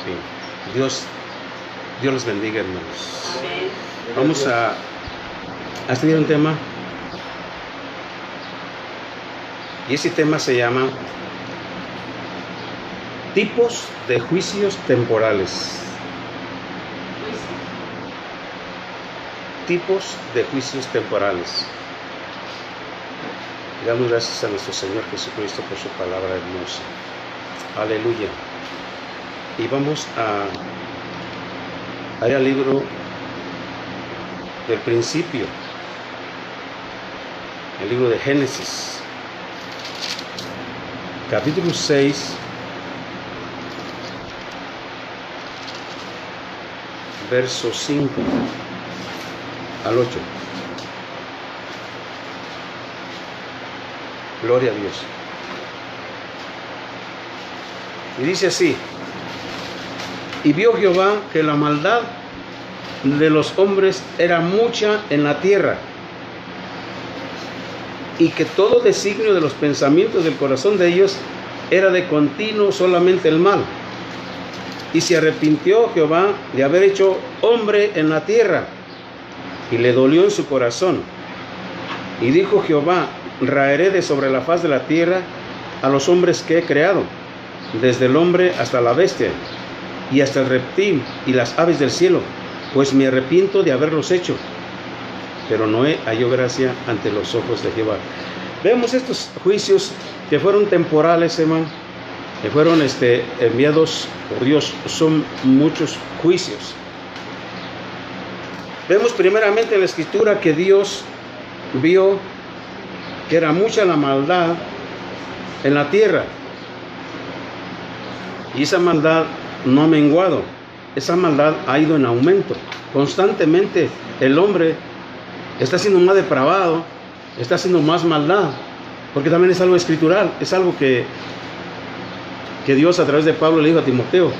Sí. Dios les bendiga, hermanos. Amén. Vamos a estudiar un tema. Y ese tema se llama tipos de juicios temporales. Tipos de juicios temporales. Damos gracias a nuestro Señor Jesucristo por su palabra hermosa. Aleluya. Y vamos a ir al libro del principio, el libro de Génesis, capítulo 6, verso 5 al 8. Gloria a Dios. Y dice así: y vio Jehová que la maldad de los hombres era mucha en la tierra, y que todo designio de los pensamientos del corazón de ellos era de continuo solamente el mal. Y se arrepintió Jehová de haber hecho hombre en la tierra, y le dolió en su corazón. Y dijo Jehová: raeré de sobre la faz de la tierra a los hombres que he creado, desde el hombre hasta la bestia, y hasta el reptil y las aves del cielo, pues me arrepiento de haberlos hecho. Pero Noé halló gracia ante los ojos de Jehová. Vemos estos juicios que fueron temporales, hermano, que fueron enviados por Dios. Son muchos juicios. Vemos primeramente en la Escritura que Dios vio que era mucha la maldad en la tierra, y esa maldad no ha menguado, esa maldad ha ido en aumento. Constantemente el hombre está siendo más depravado, está haciendo más maldad, porque también es algo escritural, es algo que Dios a través de Pablo le dijo a Timoteo,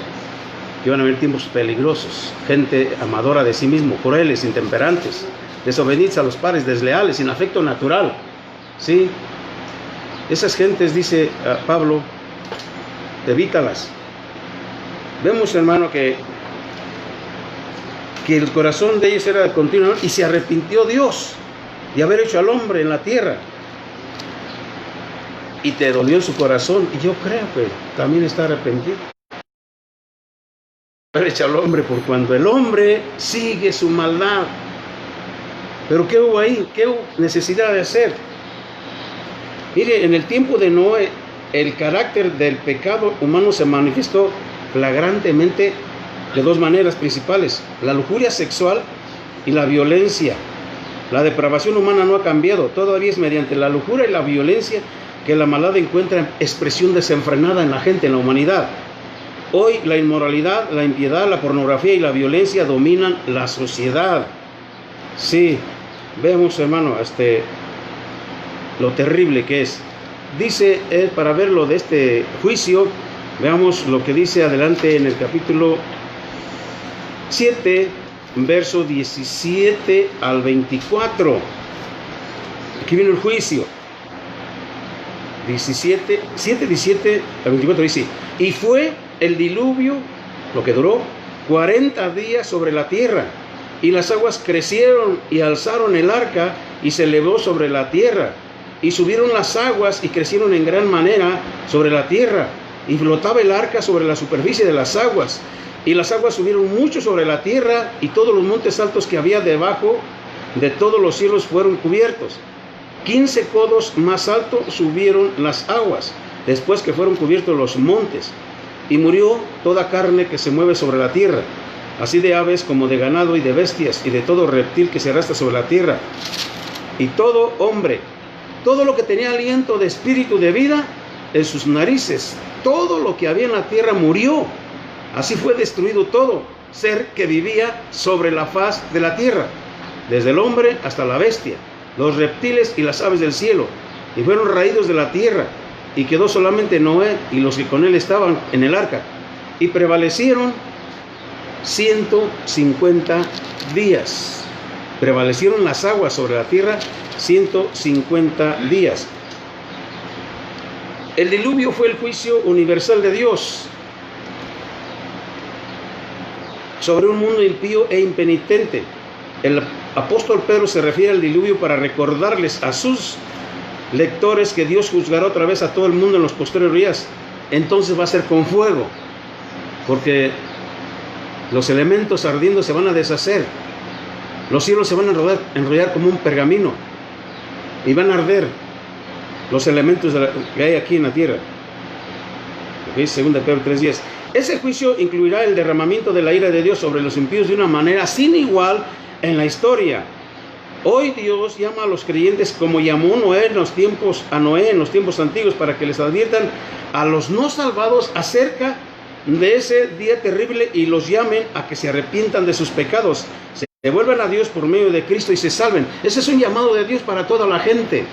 que iban a haber tiempos peligrosos, gente amadora de sí mismo, crueles, intemperantes, desobedientes a los padres, desleales, sin afecto natural. ¿Sí? Esas gentes, dice Pablo, evítalas. Vemos, hermano, que el corazón de ellos era de continuo, y se arrepintió Dios de haber hecho al hombre en la tierra, y te dolió en su corazón. Y yo creo que también está arrepentido de haber hecho al hombre, por cuando el hombre sigue su maldad. Pero ¿qué hubo ahí? ¿Qué hubo necesidad de hacer? Mire, en el tiempo de Noé, el carácter del pecado humano se manifestó flagrantemente de dos maneras principales: la lujuria sexual y la violencia. La depravación humana no ha cambiado, todavía es mediante la lujuria y la violencia que la maldad encuentra expresión desenfrenada en la gente, en la humanidad. Hoy la inmoralidad, la impiedad, la pornografía y la violencia dominan la sociedad. Sí, vemos, hermano, lo terrible que es. Dice, para verlo de este juicio, veamos lo que dice adelante en el capítulo 7, verso 17 al 24. Aquí viene el juicio. 17 al 24 dice: y fue el diluvio, lo que duró 40 días sobre la tierra, y las aguas crecieron y alzaron el arca, y se elevó sobre la tierra, y subieron las aguas y crecieron en gran manera sobre la tierra, y flotaba el arca sobre la superficie de las aguas, y las aguas subieron mucho sobre la tierra, y todos los montes altos que había debajo de todos los cielos fueron cubiertos. 15 codos más alto subieron las aguas, después que fueron cubiertos los montes, y murió toda carne que se mueve sobre la tierra, así de aves como de ganado y de bestias, y de todo reptil que se arrastra sobre la tierra, y todo hombre, todo lo que tenía aliento de espíritu de vida en sus narices, todo lo que había en la tierra murió. Así fue destruido todo ser que vivía sobre la faz de la tierra, desde el hombre hasta la bestia, los reptiles y las aves del cielo, y fueron raídos de la tierra, y quedó solamente Noé y los que con él estaban en el arca, y prevalecieron 150 días. Prevalecieron las aguas sobre la tierra 150 días. El diluvio fue el juicio universal de Dios. sobre un mundo impío e impenitente. El apóstol Pedro se refiere al diluvio para recordarles a sus lectores que Dios juzgará otra vez a todo el mundo en los posteriores días. Entonces va a ser con fuego, porque los elementos ardiendo se van a deshacer, los cielos se van a enrollar como un pergamino y van a arder los elementos que hay aquí en la tierra. ¿Okay? 2 Pedro 3:10. Ese juicio incluirá el derramamiento de la ira de Dios sobre los impíos de una manera sin igual en la historia. Hoy Dios llama a los creyentes como llamó a Noé en los tiempos antiguos, para que les adviertan a los no salvados acerca de ese día terrible y los llamen a que se arrepientan de sus pecados, se vuelvan a Dios por medio de Cristo y se salven. Ese es un llamado de Dios para toda la gente,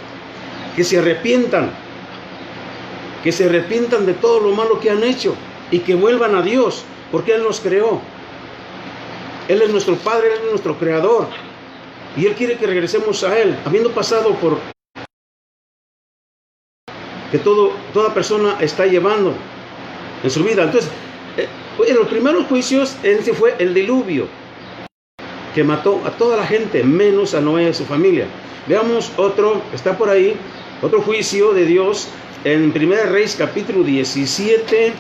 que se arrepientan de todo lo malo que han hecho y que vuelvan a Dios, porque Él nos creó. Él es nuestro Padre, Él es nuestro Creador, y Él quiere que regresemos a Él, habiendo pasado por que toda persona está llevando en su vida. Entonces, en los primeros juicios, ese fue el diluvio, que mató a toda la gente, menos a Noé y su familia. Veamos otro, está por ahí, otro juicio de Dios, en Primera de Reyes, capítulo 17,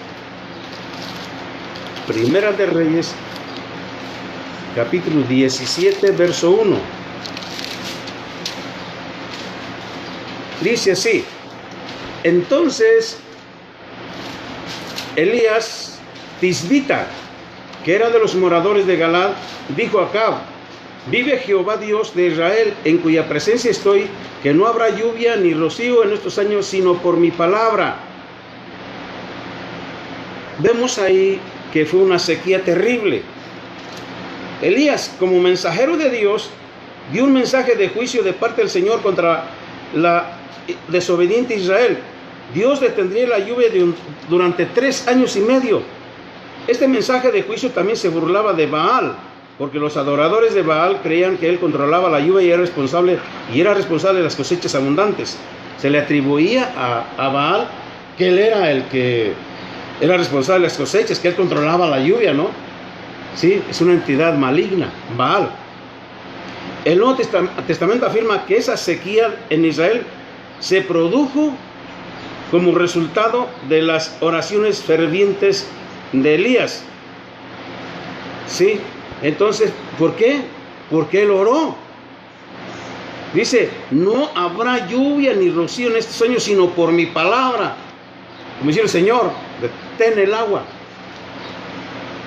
Primera de Reyes, capítulo 17, verso 1. Dice así: entonces Elías Tisbita, que era de los moradores de Galad, dijo a Acab: vive Jehová Dios de Israel, en cuya presencia estoy, que no habrá lluvia ni rocío en estos años, sino por mi palabra. Vemos ahí que fue una sequía terrible. Elías, como mensajero de Dios, dio un mensaje de juicio de parte del Señor contra la desobediente Israel. Dios detendría la lluvia durante 3 años y medio. Este mensaje de juicio también se burlaba de Baal, porque los adoradores de Baal creían que él controlaba la lluvia y era responsable de las cosechas abundantes. Se le atribuía a Baal que él era el que era responsable de las cosechas, que él controlaba la lluvia, ¿no? Sí, es una entidad maligna, Baal. El Nuevo Testamento afirma que esa sequía en Israel se produjo como resultado de las oraciones fervientes de Elías. ¿Sí? Entonces, ¿por qué? Porque él oró. Dice: no habrá lluvia ni rocío en estos años, sino por mi palabra. Como dice el Señor, detén el agua,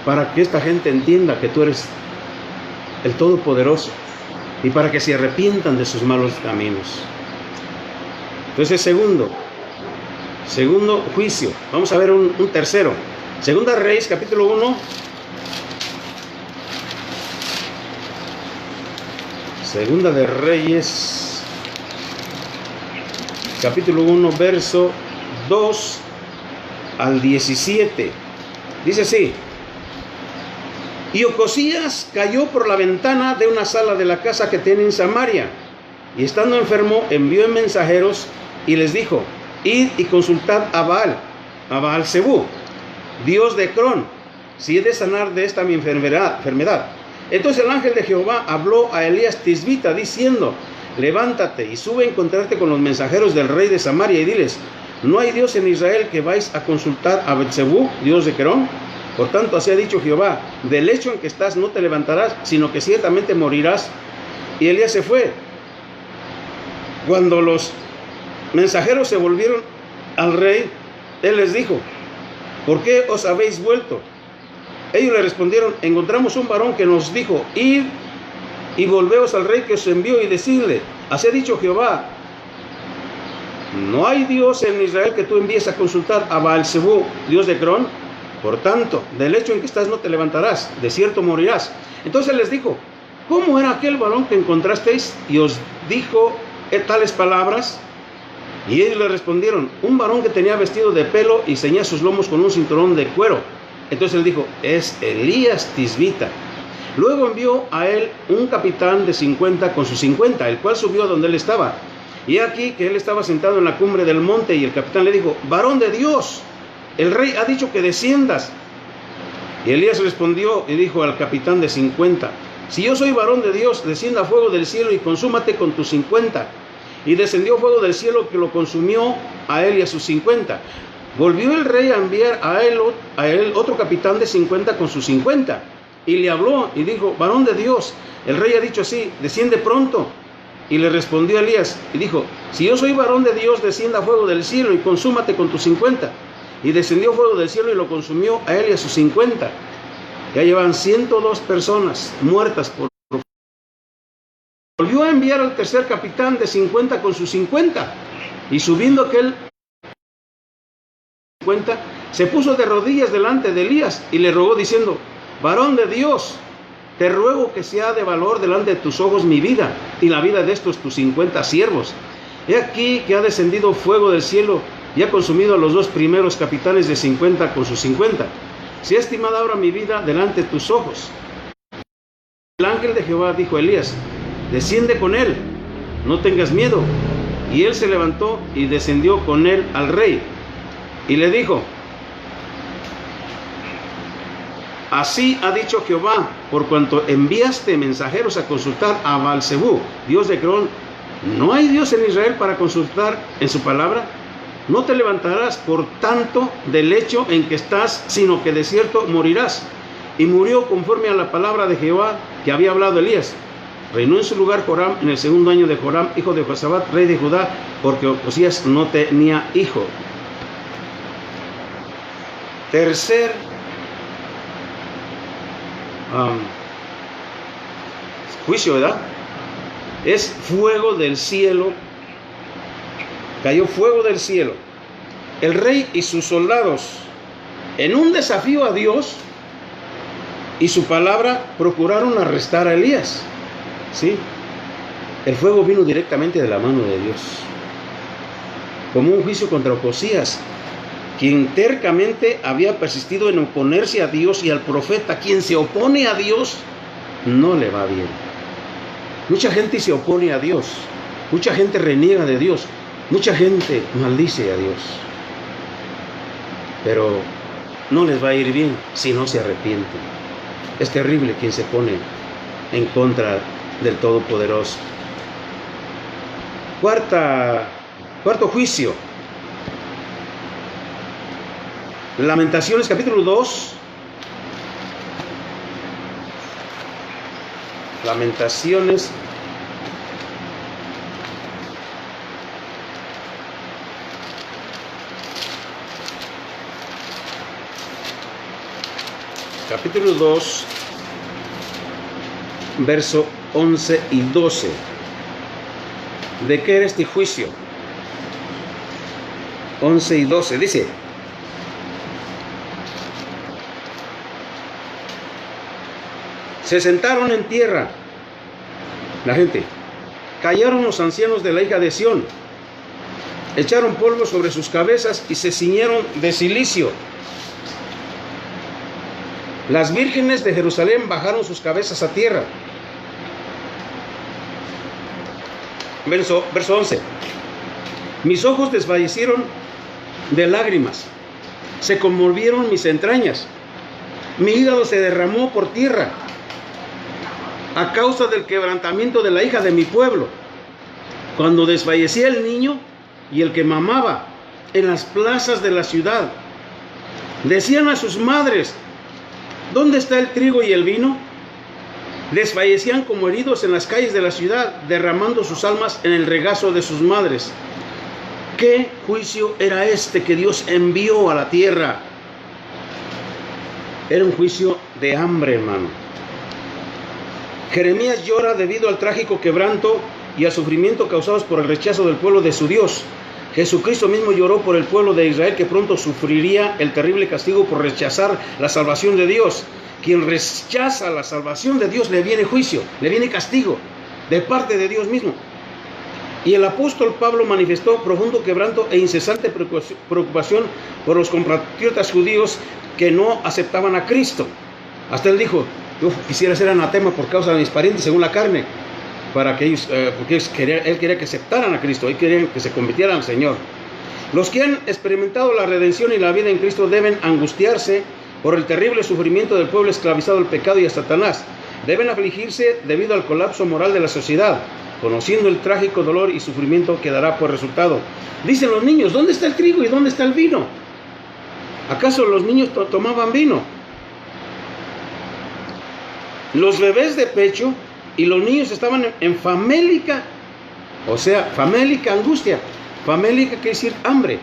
para que esta gente entienda que tú eres el Todopoderoso, y para que se arrepientan de sus malos caminos. Entonces, segundo juicio. Vamos a ver un tercero. Segunda Reyes, capítulo 1. Segunda de Reyes, capítulo 1, verso 2 al 17. Dice así: y Ocosías cayó por la ventana de una sala de la casa que tiene en Samaria, y estando enfermo envió mensajeros y les dijo: id y consultad a Baal Zebú, dios de Cron, si he de sanar de esta mi enfermedad. Entonces el ángel de Jehová habló a Elías Tisbita diciendo: levántate y sube a encontrarte con los mensajeros del rey de Samaria y diles: ¿no hay Dios en Israel que vais a consultar a Betzebú, dios de Querón? Por tanto, así ha dicho Jehová: del lecho en que estás no te levantarás, sino que ciertamente morirás. Y Elías se fue. Cuando los mensajeros se volvieron al rey, él les dijo: ¿por qué os habéis vuelto? Ellos le respondieron: encontramos un varón que nos dijo: id y volveos al rey que os envió y decidle: así ha dicho Jehová, ¿no hay Dios en Israel que tú envíes a consultar a Baal Zebú, dios de Cron? Por tanto, del lecho en que estás no te levantarás, de cierto morirás. Entonces les dijo: ¿cómo era aquel varón que encontrasteis y os dijo tales palabras? Y ellos le respondieron: un varón que tenía vestido de pelo y ceñía sus lomos con un cinturón de cuero. Entonces él dijo: es Elías Tisbita. Luego envió a él un capitán de 50 con sus 50, el cual subió a donde él estaba. Y aquí que él estaba sentado en la cumbre del monte, y el capitán le dijo: varón de Dios, el rey ha dicho que desciendas. Y Elías respondió y dijo al capitán de 50: si yo soy varón de Dios, descienda fuego del cielo y consúmate con tus 50. Y descendió fuego del cielo que lo consumió a él y a sus 50. Volvió el rey a enviar a él otro capitán de 50 con sus 50. Y le habló y dijo: varón de Dios, el rey ha dicho así, desciende pronto. Y le respondió Elías y dijo: si yo soy varón de Dios, descienda fuego del cielo y consúmate con tus 50. Y descendió fuego del cielo y lo consumió a él y a sus 50. Ya llevan 102 personas muertas por... Volvió a enviar al tercer capitán de 50 con sus 50. Y subiendo aquel 50, se puso de rodillas delante de Elías y le rogó diciendo: varón de Dios, te ruego que sea de valor delante de tus ojos mi vida y la vida de estos tus 50 siervos. He aquí que ha descendido fuego del cielo y ha consumido a los 2 primeros capitanes de 50 con sus 50. Sea estimada ahora mi vida delante de tus ojos. El ángel de Jehová dijo a Elías: desciende con él, no tengas miedo. Y él se levantó y descendió con él al rey. Y le dijo: así ha dicho Jehová, por cuanto enviaste mensajeros a consultar a Baal-zebú, dios de Ecrón, ¿no hay Dios en Israel para consultar en su palabra? No te levantarás por tanto del lecho en que estás, sino que de cierto morirás. Y murió conforme a la palabra de Jehová que había hablado Elías. Reinó en su lugar Joram en el 2.º año de Joram, hijo de Josabat, rey de Judá, porque Ocosías no tenía hijo. Tercer juicio, ¿verdad? Es fuego del cielo. Cayó fuego del cielo. El rey y sus soldados, en un desafío a Dios y su palabra, procuraron arrestar a Elías. ¿Sí? El fuego vino directamente de la mano de Dios, como un juicio contra Ocosías, quien tercamente había persistido en oponerse a Dios y al profeta. Quien se opone a Dios no le va bien. Mucha gente se opone a Dios, mucha gente reniega de Dios, mucha gente maldice a Dios, pero no les va a ir bien si no se arrepienten. Es terrible quien se pone en contra del Todopoderoso. Cuarto juicio. Lamentaciones capítulo 2. Lamentaciones capítulo 2, verso 11 y 12. ¿De qué era este juicio? 11 y 12 dice: se sentaron en tierra la gente, callaron los ancianos de la hija de Sión, echaron polvo sobre sus cabezas y se ciñeron de cilicio. Las vírgenes de Jerusalén bajaron sus cabezas a tierra. Verso 11. Mis ojos desfallecieron de lágrimas, se conmovieron mis entrañas, mi hígado se derramó por tierra a causa del quebrantamiento de la hija de mi pueblo, cuando desfallecía el niño y el que mamaba en las plazas de la ciudad. Decían a sus madres: ¿dónde está el trigo y el vino? Desfallecían como heridos en las calles de la ciudad, derramando sus almas en el regazo de sus madres. ¿Qué juicio era este que Dios envió a la tierra? Era un juicio de hambre, hermano. Jeremías llora debido al trágico quebranto y al sufrimiento causados por el rechazo del pueblo de su Dios. Jesucristo mismo lloró por el pueblo de Israel, que pronto sufriría el terrible castigo por rechazar la salvación de Dios. Quien rechaza la salvación de Dios, le viene juicio, le viene castigo de parte de Dios mismo. Y el apóstol Pablo manifestó profundo quebranto e incesante preocupación por los compatriotas judíos que no aceptaban a Cristo. Hasta él dijo: yo quisiera ser anatema por causa de mis parientes según la carne, para que ellos, porque él quería que aceptaran a Cristo, él quería que se convirtieran al Señor. Los que han experimentado la redención y la vida en Cristo deben angustiarse por el terrible sufrimiento del pueblo esclavizado al pecado y a Satanás. Deben afligirse debido al colapso moral de la sociedad, conociendo el trágico dolor y sufrimiento que dará por resultado. Dicen los niños, ¿dónde está el trigo y dónde está el vino? ¿Acaso los niños tomaban vino? Los bebés de pecho y los niños estaban en famélica, o sea, famélica angustia. Famélica quiere decir hambre,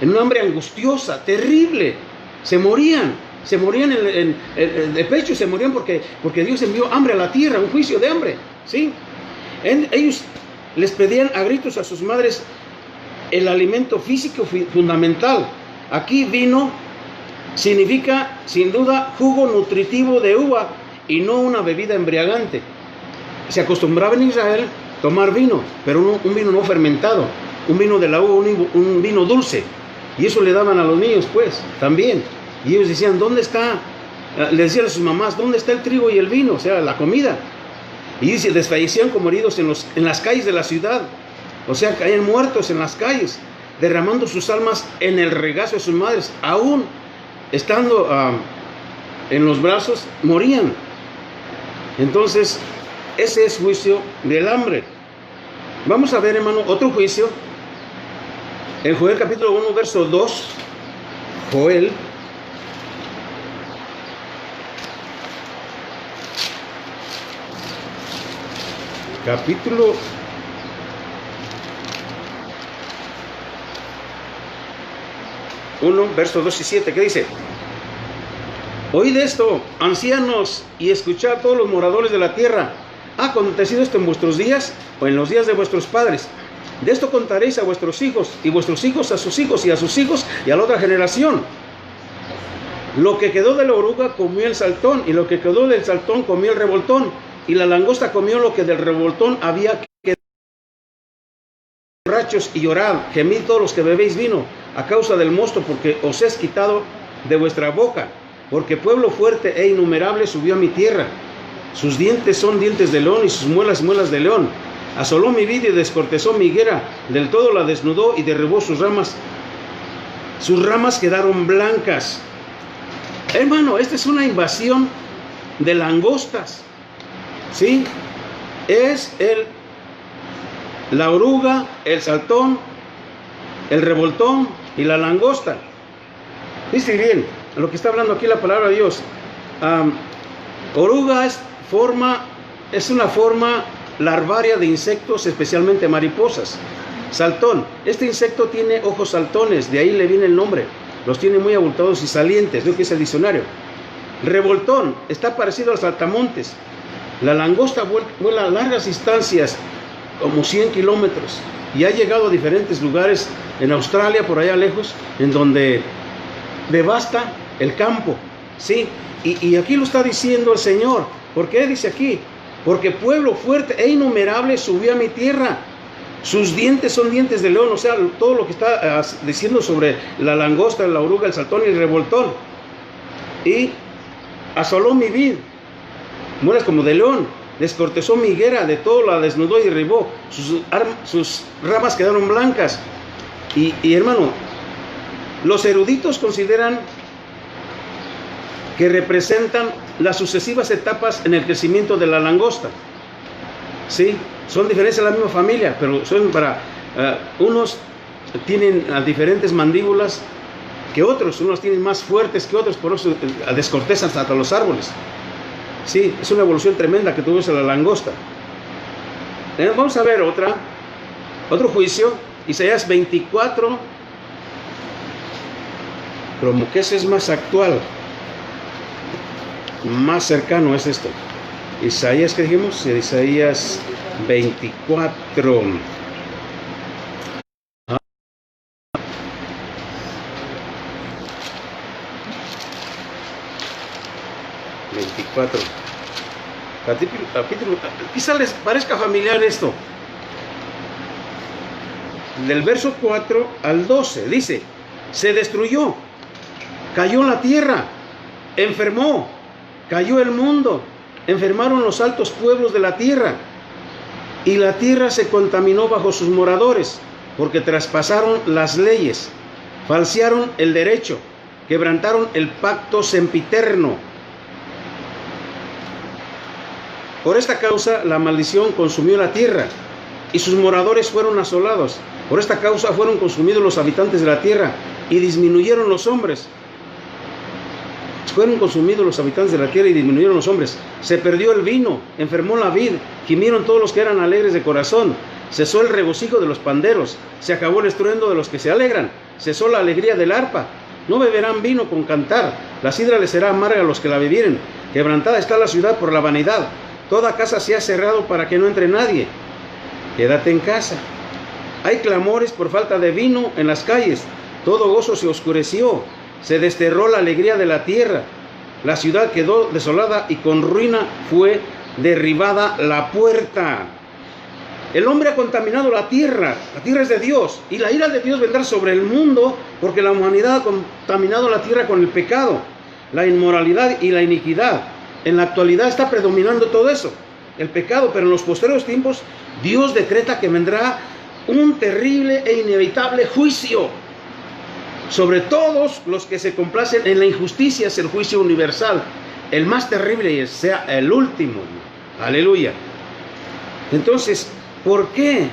en una hambre angustiosa, terrible. Se morían de pecho, se morían porque Dios envió hambre a la tierra, un juicio de hambre, ¿sí? Ellos les pedían a gritos a sus madres el alimento físico fundamental. Aquí vino significa sin duda jugo nutritivo de uva y no una bebida embriagante. Se acostumbraba en Israel tomar vino, pero un vino no fermentado, un vino de la uva, un vino dulce. Y eso le daban a los niños, pues, también. Y ellos decían, ¿dónde está? Le decían a sus mamás, ¿dónde está el trigo y el vino? O sea, la comida. Y dice, desfallecían como heridos en las calles de la ciudad. O sea, caían muertos en las calles, derramando sus almas en el regazo de sus madres. Aún estando en los brazos, morían. Entonces, ese es juicio del hambre. Vamos a ver, hermano, otro juicio. En Joel capítulo 1, verso 2. Joel. Capítulo 1, verso 2 y 7. ¿Qué dice? Oíd esto, ancianos, y escuchad todos los moradores de la tierra. ¿Ha acontecido esto en vuestros días o en los días de vuestros padres? De esto contaréis a vuestros hijos, y vuestros hijos a sus hijos, y a sus hijos, y a la otra generación. Lo que quedó de la oruga comió el saltón, y lo que quedó del saltón comió el revoltón, y la langosta comió lo que del revoltón había quedado. Borrachos y llorad, gemid todos los que bebéis vino, a causa del mosto, porque os es quitado de vuestra boca. Porque pueblo fuerte e innumerable subió a mi tierra. Sus dientes son dientes de león y sus muelas muelas de león. Asoló mi vid y descortezó mi higuera, del todo la desnudó y derribó sus ramas. Sus ramas quedaron blancas. Hermano, esta es una invasión de langostas. ¿Sí? Es la oruga, el saltón, el revoltón y la langosta. Dice bien lo que está hablando aquí la palabra de Dios. Oruga es una forma larvaria de insectos, especialmente mariposas. Saltón, este insecto tiene ojos saltones, de ahí le viene el nombre. Los tiene muy abultados y salientes, lo que es el diccionario. Revoltón, está parecido al saltamontes. La langosta vuela a largas distancias, como 100 kilómetros, y ha llegado a diferentes lugares en Australia, por allá lejos, en donde devasta el campo, ¿sí? Y aquí lo está diciendo el Señor. ¿Por qué dice aquí? Porque pueblo fuerte e innumerable subió a mi tierra. Sus dientes son dientes de león. O sea, todo lo que está diciendo sobre la langosta, la oruga, el saltón y el revoltón. Y asoló mi vid, muelas como de león. Descortezó mi higuera, de todo la desnudó y derribó. Sus ramas quedaron blancas. Y hermano, los eruditos consideran que representan las sucesivas etapas en el crecimiento de la langosta. Sí, son diferentes en la misma familia, pero son unos tienen diferentes mandíbulas que otros, unos tienen más fuertes que otros, por eso descortezan hasta los árboles. Sí, es una evolución tremenda que tuvo la langosta. Vamos a ver otro juicio, Isaías 24, pero como que ese es más actual, más cercano es esto. Isaías, ¿qué dijimos? Isaías 24. 24. Capítulo, quizá les parezca familiar esto. Del verso 4 al 12 dice: se destruyó, cayó la tierra, enfermó, cayó el mundo, enfermaron los altos pueblos de la tierra, y la tierra se contaminó bajo sus moradores, porque traspasaron las leyes, falsearon el derecho, quebrantaron el pacto sempiterno. Por esta causa la maldición consumió la tierra y sus moradores fueron asolados. Por esta causa fueron consumidos los habitantes de la tierra y disminuyeron los hombres. Fueron consumidos los habitantes de la tierra y disminuyeron los hombres. Se perdió el vino, enfermó la vid, gimieron todos los que eran alegres de corazón. Cesó el regocijo de los panderos, se acabó el estruendo de los que se alegran, cesó la alegría del arpa. No beberán vino con cantar, la sidra les será amarga a los que la bebieren. Quebrantada está la ciudad por la vanidad, toda casa se ha cerrado para que no entre nadie. Quédate en casa. Hay clamores por falta de vino en las calles, todo gozo se oscureció, se desterró la alegría de la tierra. La ciudad quedó desolada y con ruina fue derribada la puerta. El hombre ha contaminado la tierra es de Dios, y la ira de Dios vendrá sobre el mundo, porque la humanidad ha contaminado la tierra con el pecado, la inmoralidad y la iniquidad. En la actualidad está predominando todo eso, el pecado, pero en los posteriores tiempos Dios decreta que vendrá un terrible e inevitable juicio sobre todos los que se complacen en la injusticia. Es el juicio universal, el más terrible y sea el último. Aleluya. Entonces, ¿por qué?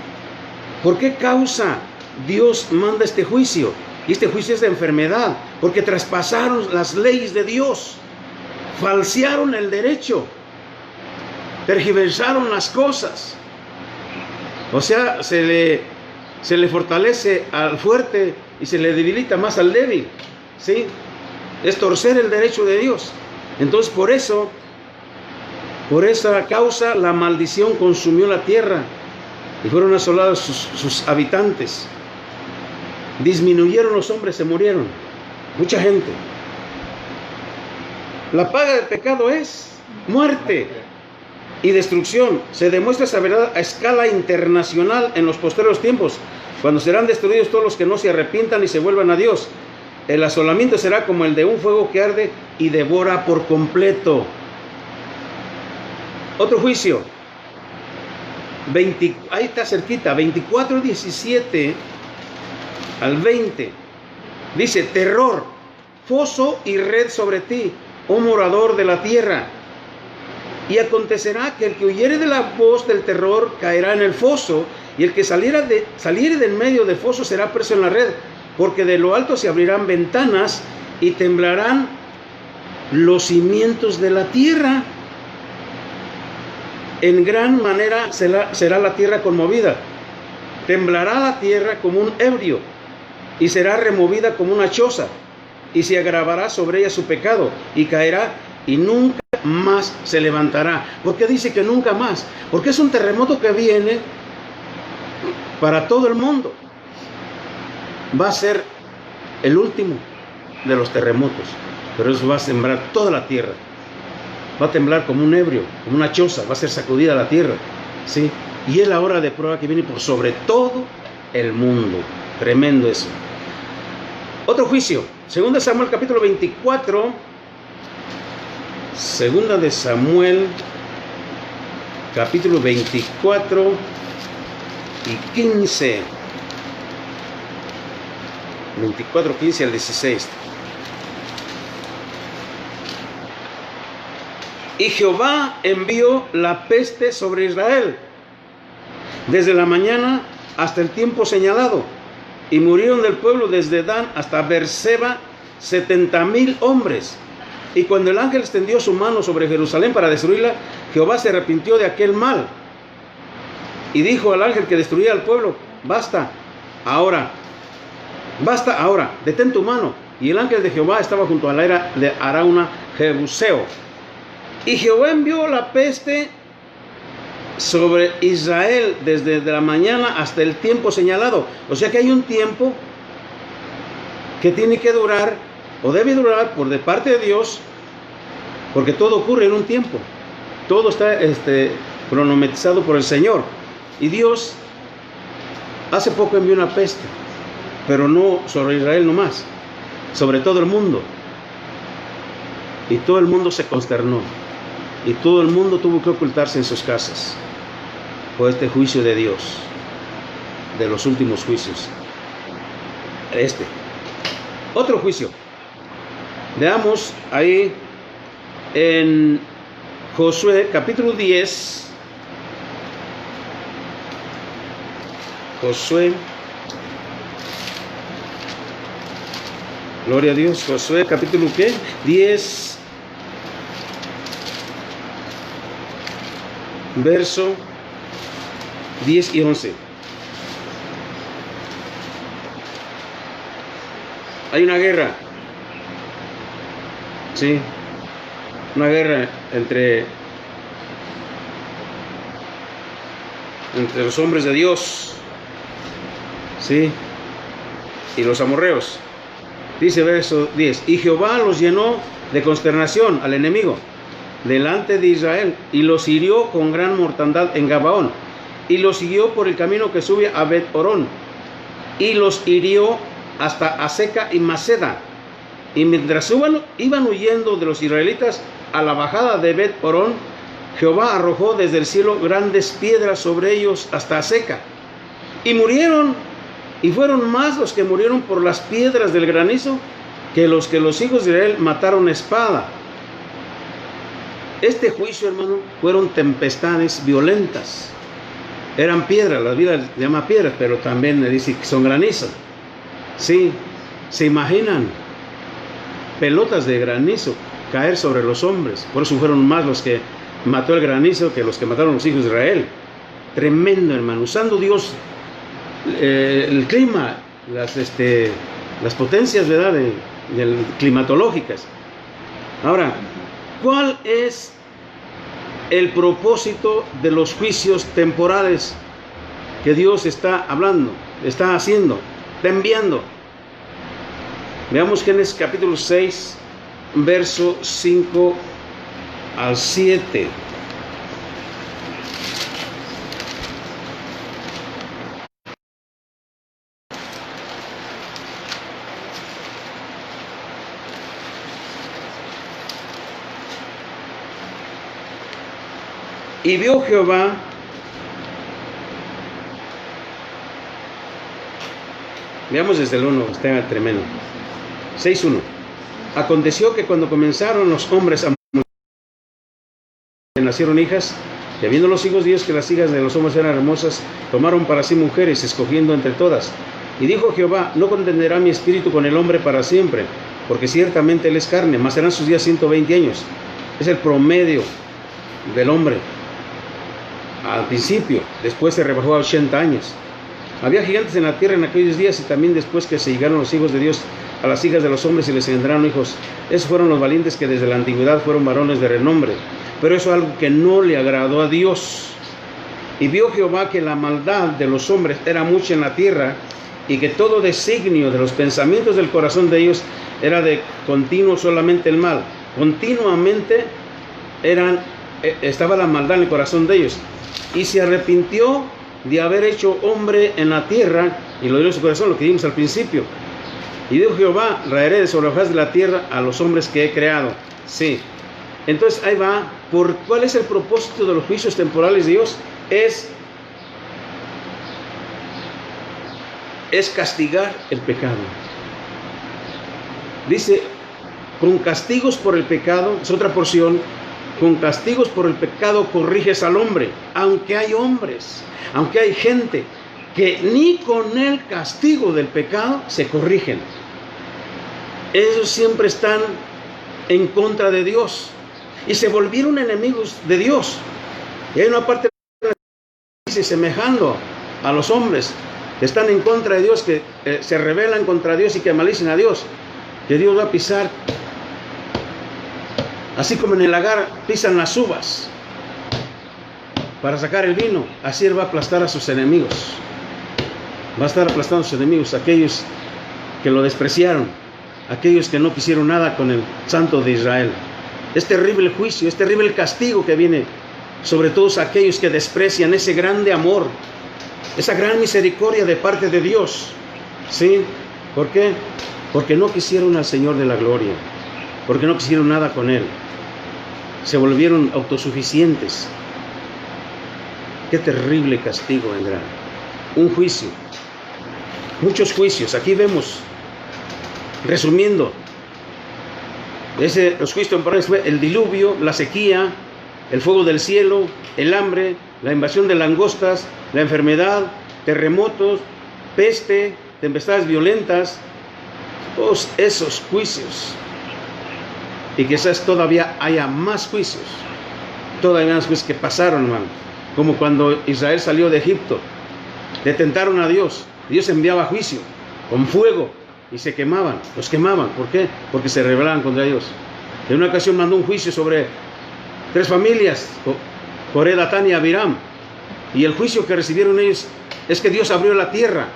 ¿Por qué causa Dios manda este juicio? Y este juicio es de enfermedad, porque traspasaron las leyes de Dios, falsearon el derecho, tergiversaron las cosas. O sea, se le fortalece al fuerte y se le debilita más al débil, ¿sí? Es torcer el derecho de Dios. Entonces, por esa causa, la maldición consumió la tierra y fueron asolados sus habitantes. Disminuyeron los hombres, se murieron, mucha gente. La paga del pecado es muerte y destrucción. Se demuestra esa verdad a escala internacional en los posteriores tiempos, cuando serán destruidos todos los que no se arrepientan y se vuelvan a Dios. El asolamiento será como el de un fuego que arde y devora por completo. Otro juicio, ahí está cerquita, 24:17 al 20. Dice: terror, foso y red sobre ti, oh morador de la tierra. Y acontecerá que el que huyere de la voz del terror caerá en el foso, y el que saliere del medio del foso será preso en la red, porque de lo alto se abrirán ventanas y temblarán los cimientos de la tierra. En gran manera será la tierra conmovida. Temblará la tierra como un ebrio, y será removida como una choza, y se agravará sobre ella su pecado, y caerá, y nunca más se levantará. ¿Por qué dice que nunca más? Porque es un terremoto que viene para todo el mundo. Va a ser el último de los terremotos, pero eso va a sembrar toda la tierra. Va a temblar como un ebrio, como una choza, va a ser sacudida la tierra, ¿sí? Y es la hora de prueba que viene por sobre todo el mundo. Tremendo eso. Otro juicio, 2 Samuel capítulo 24, 2 de Samuel capítulo 24 y 15. 24, 15 al 16. Y Jehová envió la peste sobre Israel desde la mañana hasta el tiempo señalado, y murieron del pueblo desde Dan hasta Beerseba 70,000 hombres. Y cuando el ángel extendió su mano sobre Jerusalén para destruirla, Jehová se arrepintió de aquel mal y dijo al ángel que destruía al pueblo: basta ahora, detén tu mano. Y el ángel de Jehová estaba junto a la era de Arauna Jebuseo. Y Jehová envió la peste sobre Israel desde la mañana hasta el tiempo señalado. O sea que hay un tiempo que tiene que durar, o debe durar por de parte de Dios, porque todo ocurre en un tiempo. Todo está cronometrado por el Señor. Y Dios hace poco envió una peste, pero no sobre Israel nomás, sobre todo el mundo. Y todo el mundo se consternó. Y todo el mundo tuvo que ocultarse en sus casas por este juicio de Dios, de los últimos juicios. Otro juicio, Veamos ahí en Josué capítulo 10. Josué, gloria a Dios. Josué capítulo ¿qué? 10, verso 10 y 11. Hay una guerra, sí, una guerra entre los hombres de Dios, sí, y los amorreos. Dice verso 10: y Jehová los llenó de consternación al enemigo delante de Israel, y los hirió con gran mortandad en Gabaón, y los siguió por el camino que sube a Bet-Orón, y los hirió hasta Aseca y Maceda. Y mientras iban huyendo de los israelitas a la bajada de Bet-Orón, Jehová arrojó desde el cielo grandes piedras sobre ellos hasta Aseca, y murieron, y fueron más los que murieron por las piedras del granizo que los hijos de Israel mataron a espada. Este juicio, hermano, fueron tempestades violentas. Eran piedras, la Biblia le llama piedras, pero también le dice que son granizo. Sí, se imaginan pelotas de granizo caer sobre los hombres. Por eso fueron más los que mató el granizo que los que mataron a los hijos de Israel. Tremendo, hermano. Usando Dios el clima, las potencias, ¿verdad?, climatológicas. Ahora, ¿cuál es el propósito de los juicios temporales que Dios está hablando, está haciendo, está enviando? Veamos Génesis capítulo 6, verso 5 al 7. Y vio Jehová veamos desde el 1, está tremendo. 6:1. Aconteció que cuando comenzaron los hombres a nacieron hijas, y habiendo los hijos de Dios que las hijas de los hombres eran hermosas, tomaron para sí mujeres, escogiendo entre todas. Y dijo Jehová: no contenderá mi espíritu con el hombre para siempre, porque ciertamente él es carne, mas serán sus días 120 años. Es el promedio del hombre al principio, después se rebajó a 80 años. Había gigantes en la tierra en aquellos días, y también después que se llegaron los hijos de Dios a las hijas de los hombres y les engendraron hijos. Esos fueron los valientes que desde la antigüedad fueron varones de renombre. Pero eso es algo que no le agradó a Dios. Y vio Jehová que la maldad de los hombres era mucha en la tierra, y que todo designio de los pensamientos del corazón de ellos era de continuo solamente el mal. Continuamente estaba la maldad en el corazón de ellos. Y se arrepintió de haber hecho hombre en la tierra, y lo dio en su corazón, lo que vimos al principio. Y dijo Jehová: raeré de sobre la faz de la tierra a los hombres que he creado. Sí. Entonces ahí va. ¿Cuál es el propósito de los juicios temporales de Dios? Es castigar el pecado. Dice: con castigos por el pecado, es otra porción. Con castigos por el pecado corriges al hombre. Aunque hay hombres, aunque hay gente que ni con el castigo del pecado se corrigen. Ellos siempre están en contra de Dios y se volvieron enemigos de Dios. Y hay una parte que dice: semejando a los hombres que están en contra de Dios, que se rebelan contra Dios y que maldicen a Dios, que Dios va a pisar. Así como en el lagar pisan las uvas para sacar el vino, así Él va a aplastar a sus enemigos. Va a estar aplastando a sus enemigos, aquellos que lo despreciaron, aquellos que no quisieron nada con el Santo de Israel. Es terrible el juicio, es terrible el castigo que viene sobre todos aquellos que desprecian ese grande amor, esa gran misericordia de parte de Dios. ¿Sí? ¿Por qué? Porque no quisieron al Señor de la gloria, porque no quisieron nada con Él. Se volvieron autosuficientes. Qué terrible castigo vendrá. Un juicio. Muchos juicios. Aquí vemos, resumiendo, Los juicios temporales fue el diluvio, la sequía, el fuego del cielo, el hambre, la invasión de langostas, la enfermedad, terremotos, peste, tempestades violentas, todos esos juicios. Y quizás todavía haya más juicios, todavía más juicios que pasaron, hermanos. Como cuando Israel salió de Egipto, le tentaron a Dios, Dios enviaba juicio con fuego y se quemaban, los quemaban. ¿Por qué? Porque se rebelaban contra Dios. En una ocasión mandó un juicio sobre 3 familias, Coré, Datán y Abiram, y el juicio que recibieron ellos es que Dios abrió la tierra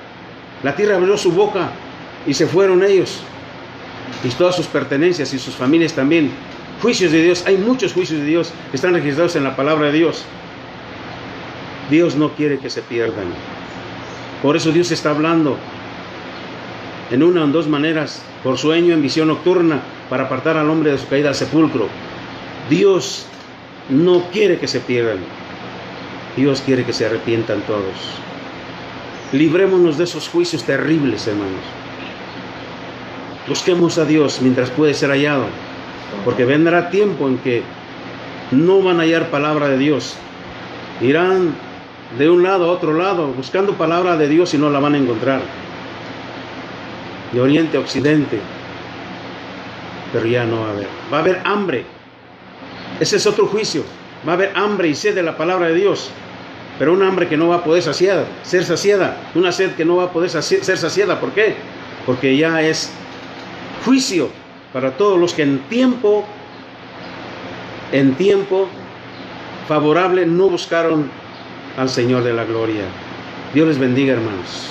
abrió su boca y se fueron ellos y todas sus pertenencias y sus familias también. Juicios de Dios, hay muchos juicios de Dios que están registrados en la palabra de Dios. Dios no quiere que se pierdan. Por eso Dios está hablando en una o en dos maneras, por sueño, en visión nocturna, para apartar al hombre de su caída al sepulcro. Dios no quiere que se pierdan. Dios quiere que se arrepientan todos. Librémonos de esos juicios terribles, hermanos. Busquemos a Dios mientras puede ser hallado, porque vendrá tiempo en que no van a hallar palabra de Dios. Irán de un lado a otro lado buscando palabra de Dios y no la van a encontrar. De oriente a occidente, pero ya no va a haber. Va a haber hambre. Ese es otro juicio. Va a haber hambre y sed de la palabra de Dios, pero un hambre que no va a poder ser saciada, una sed que no va a poder ser saciada. ¿Por qué? Porque ya es juicio para todos los que en tiempo favorable no buscaron al Señor de la gloria. Dios les bendiga, hermanos.